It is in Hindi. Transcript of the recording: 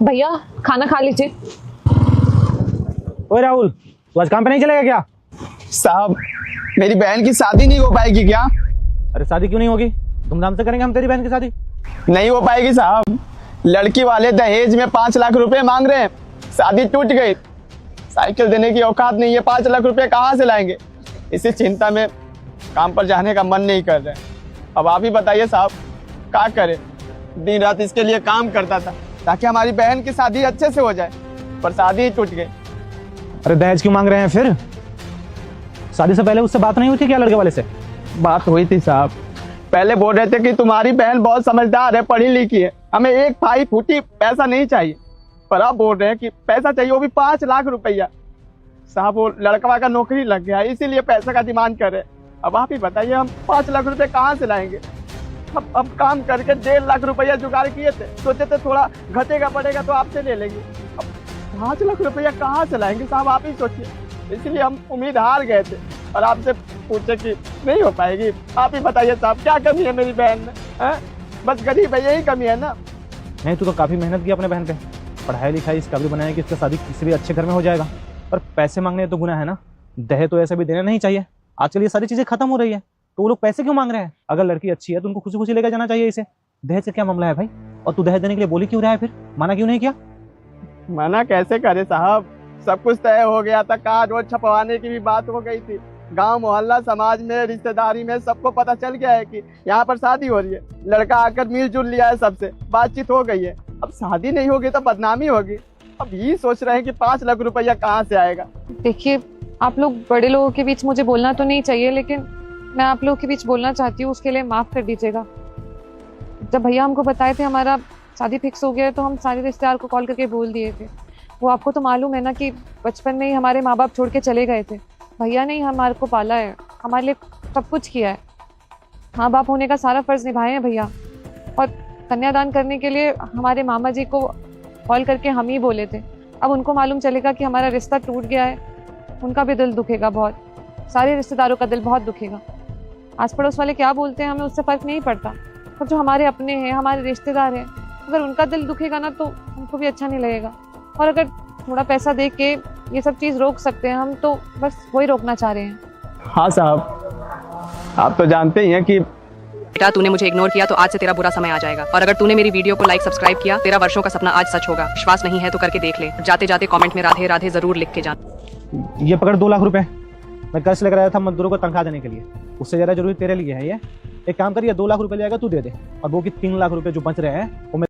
भैया खाना खा लीजिए। ओए राहुल, तू आज काम पे नहीं चलेगा क्या? साहब मेरी बहन की शादी नहीं हो पाएगी क्या? अरे शादी क्यों नहीं होगी? धूमधाम से करेंगे हम तेरी बहन की शादी। नहीं हो पाएगी साहब, लड़की वाले दहेज में 5 लाख रुपए मांग रहे हैं। शादी टूट गई, साइकिल देने की औकात नहीं है, 5 लाख रुपए कहाँ से लाएंगे? इसी चिंता में काम पर जाने का मन नहीं कर रहे। अब आप ही बताइए साहब, क्या करे? दिन रात इसके लिए काम करता था ताकि हमारी बहन की शादी अच्छे से हो जाए, पर शादी ही टूट गई। अरे दहेज क्यों मांग रहे हैं फिर? शादी से पहले उससे बात नहीं हुई थी क्या लड़के वाले से? बात हुई थी साहब, पहले बोल रहे थे कि तुम्हारी बहन बहुत समझदार है, पढ़ी लिखी है, हमें एक फाई फूटी पैसा नहीं चाहिए। पर आप बोल रहे हैं कि पैसा चाहिए, वो भी 5 लाख रुपया। साहब वो लड़का का नौकरी लग गया, इसीलिए पैसा का डिमांड कर रहे। अब आप ही बताइए हम 5 लाख रुपए कहाँ से लाएंगे? अब काम करके 1.5 लाख रुपया जुगाड़ किए थे, सोचे थे थोड़ा घटेगा बढ़ेगा तो आपसे ले लेंगे। अब 5 लाख रुपया कहाँ से लाएंगे साहब, आप ही सोचिए। इसलिए हम उम्मीद हार गए थे और आपसे पूछे कि नहीं हो पाएगी। आप ही बताइए साहब, क्या कमी है मेरी बहन में? बस गरीब है, यही कमी है ना? नहीं, तू तो काफी मेहनत की अपने बहन पे, पढ़ाई लिखाई इस काबिल बनाया कि इसका शादी किसी भी अच्छे घर में हो जाएगा। पर पैसे मांगने तो गुनाह है ना, दहेज तो ऐसे भी देना नहीं चाहिए। आजकल ये सारी चीजें खत्म हो रही है, तो वो लोग पैसे क्यों मांग रहे हैं? अगर लड़की अच्छी है तो उनको खुशी खुशी लेकर जाना चाहिए इसे। दहेज से क्या मामला है भाई? और तू दहेज देने के लिए बोली क्यों रहा है फिर? मना क्यों नहीं किया? मना कैसे करे साहब, सब कुछ तय हो गया था, कार्ड वोट छपवाने की भी बात हो गई थी। गांव मोहल्ला समाज में रिश्तेदारी में सबको पता चल गया है कि यहाँ पर शादी हो रही है। लड़का आकर मिलजुल लिया है, सबसे बातचीत हो गई है। अब शादी नहीं होगी तो बदनामी होगी। अब ये सोच रहे हैं कि 5 लाख रुपया कहाँ से आएगा? देखिए, आप लोग बड़े लोगों के बीच मुझे बोलना तो नहीं चाहिए, लेकिन मैं आप लोगों के बीच बोलना चाहती हूँ, उसके लिए माफ़ कर दीजिएगा। जब भैया हमको बताए थे हमारा शादी फिक्स हो गया है, तो हम सारे रिश्तेदार को कॉल करके बोल दिए थे। वो आपको तो मालूम है ना कि बचपन में ही हमारे माँ बाप छोड़ के चले गए थे। भैया ने ही हमारे को पाला है, हमारे लिए सब कुछ किया है। माँ बाप होने का सारा फर्ज निभाए हैं भैया। और कन्यादान करने के लिए हमारे मामा जी को कॉल करके हम ही बोले थे। अब उनको मालूम चलेगा कि हमारा रिश्ता टूट गया है, उनका भी दिल दुखेगा बहुत, सारे रिश्तेदारों का दिल बहुत दुखेगा। आस पड़ोस वाले क्या बोलते हैं हमें उससे फ़र्क नहीं पड़ता, पर जो हमारे अपने हैं, हमारे रिश्तेदार हैं, अगर उनका दिल दुखेगा ना तो उनको भी अच्छा नहीं लगेगा। और अगर थोड़ा पैसा दे के ये सब चीज़ रोक सकते हैं हम, तो बस वही रोकना चाह रहे हैं। हाँ साहब, आप तो जानते ही हैं कि बेटा तूने मुझे इग्नोर किया तो आज से तेरा बुरा समय आ जाएगा। और अगर तूने मेरी वीडियो को लाइक सब्सक्राइब किया, तेरा वर्षों का सपना आज सच होगा। विश्वास नहीं है तो करके देख ले। जाते जाते कमेंट में राधे राधे जरूर लिख के जाना। ये पकड़ 2 लाख रुपए, मैं कर्ज लेकर आया था मजदूरों को तनख्वाह देने के लिए। उससे ज़्यादा जरूरी तेरे लिए है ये। एक काम करिए, 2 लाख रुपए ले आएगा तू दे दे, और वो की 3 लाख रुपए जो बच रहे हैं वो